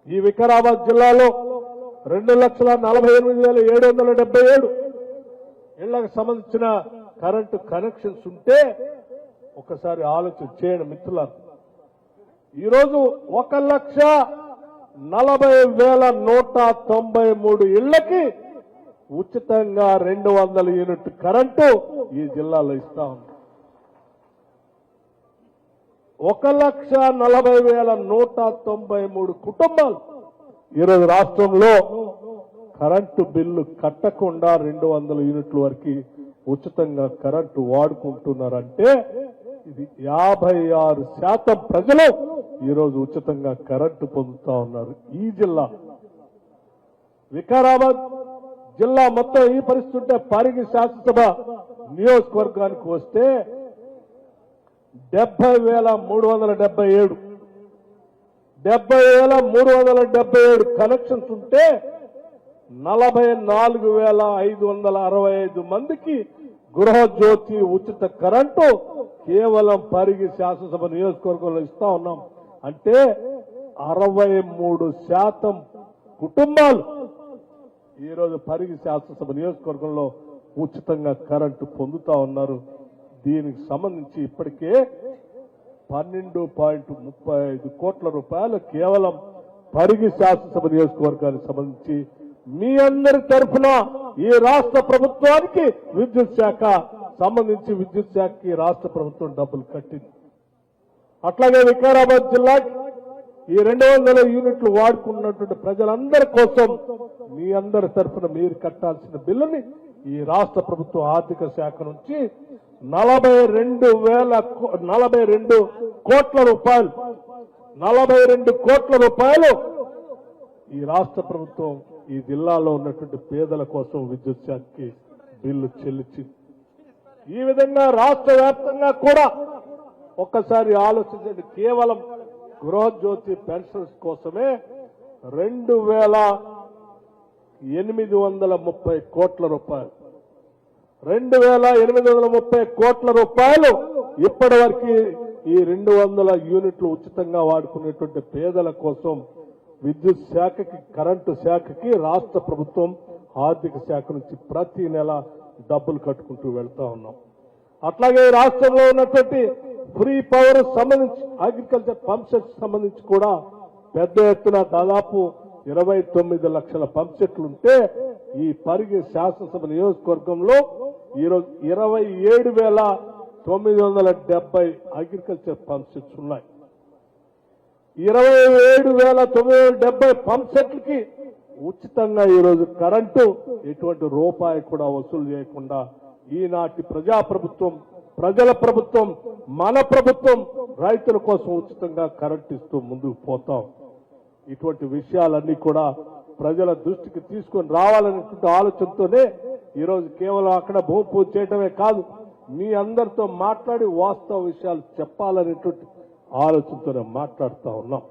ఈ వికారాబాద్ జిల్లాలో 2,48,777 ఇళ్లకు సంబంధించిన కరెంటు కనెక్షన్స్ ఉంటే ఒకసారి ఆలోచన చేయండి మిత్రులారా. ఈరోజు 1,40,193 ఇళ్లకి ఉచితంగా 200 యూనిట్ కరెంటు ఈ జిల్లాలో ఇస్తా ఉంది. 1,40,193 కుటుంబాలు ఈరోజు రాష్ట్రంలో కరెంటు బిల్లు కట్టకుండా 200 యూనిట్ల వరకు ఉచితంగా కరెంటు వాడుకుంటున్నారంటే ఇది 56% ప్రజలు ఈరోజు ఉచితంగా కరెంటు పొందుతా ఉన్నారు. ఈ జిల్లా వికారాబాద్ జిల్లా మొత్తం ఈ పరిస్థితి ఉంటే పరిగి శాసనసభ నియోజకవర్గానికి వస్తే 70,377 కనెక్షన్స్ ఉంటే 44,565 మందికి గృహజ్యోతి ఉచిత కరెంటు కేవలం పరిగి శాసనసభ నియోజకవర్గంలో ఇస్తా ఉన్నాం. అంటే 63% కుటుంబాలు ఈరోజు పరిగి శాసనసభ నియోజకవర్గంలో ఉచితంగా కరెంటు పొందుతా ఉన్నారు. దీనికి సంబంధించి ఇప్పటికే 12.35 కోట్ల రూపాయలు కేవలం పరిగి శాసనసభ నియోజకవర్గానికి సంబంధించి మీ అందరి తరఫున ఈ రాష్ట్ర ప్రభుత్వానికి విద్యుత్ శాఖ సంబంధించి విద్యుత్ శాఖకి రాష్ట్ర ప్రభుత్వం డబ్బులు కట్టింది. అట్లాగే వికారాబాద్ జిల్లాకి ఈ 200 యూనిట్లు వాడుకున్నటువంటి ప్రజలందరి కోసం మీ అందరి తరఫున మీరు కట్టాల్సిన బిల్లుని ఈ రాష్ట్ర ప్రభుత్వ ఆర్థిక శాఖ నుంచి 42 కోట్ల రూపాయలు ఈ రాష్ట్ర ప్రభుత్వం ఈ జిల్లాలో ఉన్నటువంటి పేదల కోసం విద్యుత్ శాఖకి బిల్లు చెల్లించింది. ఈ విధంగా రాష్ట్ర వ్యాప్తంగా కూడా ఒక్కసారి ఆలోచించండి. కేవలం గృహజ్యోతి పెన్షన్స్ కోసమే 2,830 కోట్ల రూపాయలు 2,830 కోట్ల రూపాయలు ఇప్పటి వరకు ఈ 200 యూనిట్లు ఉచితంగా వాడుకునేటువంటి పేదల కోసం విద్యుత్ శాఖకి కరెంటు శాఖకి రాష్ట్ర ప్రభుత్వం ఆర్థిక శాఖ నుంచి ప్రతి నెల డబ్బులు కట్టుకుంటూ వెళ్తా ఉన్నాం. అట్లాగే రాష్ట్రంలో ఉన్నటువంటి ఫ్రీ పవర్ సంబంధించి అగ్రికల్చర్ పంప్ సెట్స్ సంబంధించి కూడా పెద్ద ఎత్తున దాదాపు 29 లక్షల పంప్ సెట్లు ఉంటే ఈ పరిగి శాసనసభ నియోజకవర్గంలో ఈరోజు 27,970 అగ్రికల్చర్ పంప్ సెట్స్ ఉన్నాయి. 27,970 పంప్ సెట్లకి ఉచితంగా ఈరోజు కరెంటు ఎటువంటి రూపాయి కూడా వసూలు చేయకుండా ఈనాటి ప్రజాప్రభుత్వం ప్రజల ప్రభుత్వం మన ప్రభుత్వం రైతుల కోసం ఉచితంగా కరెంటు ఇస్తూ ముందుకు పోతాం. ఇటువంటి విషయాలన్నీ కూడా ప్రజల దృష్టికి తీసుకొని రావాలనేటువంటి ఆలోచనతోనే ఈరోజు కేవలం అక్కడ భూమి పూజ చేయడమే కాదు, మీ అందరితో మాట్లాడి వాస్తవ విషయాలు చెప్పాలనేటువంటి ఆలోచనతోనే మాట్లాడుతూ ఉన్నాం.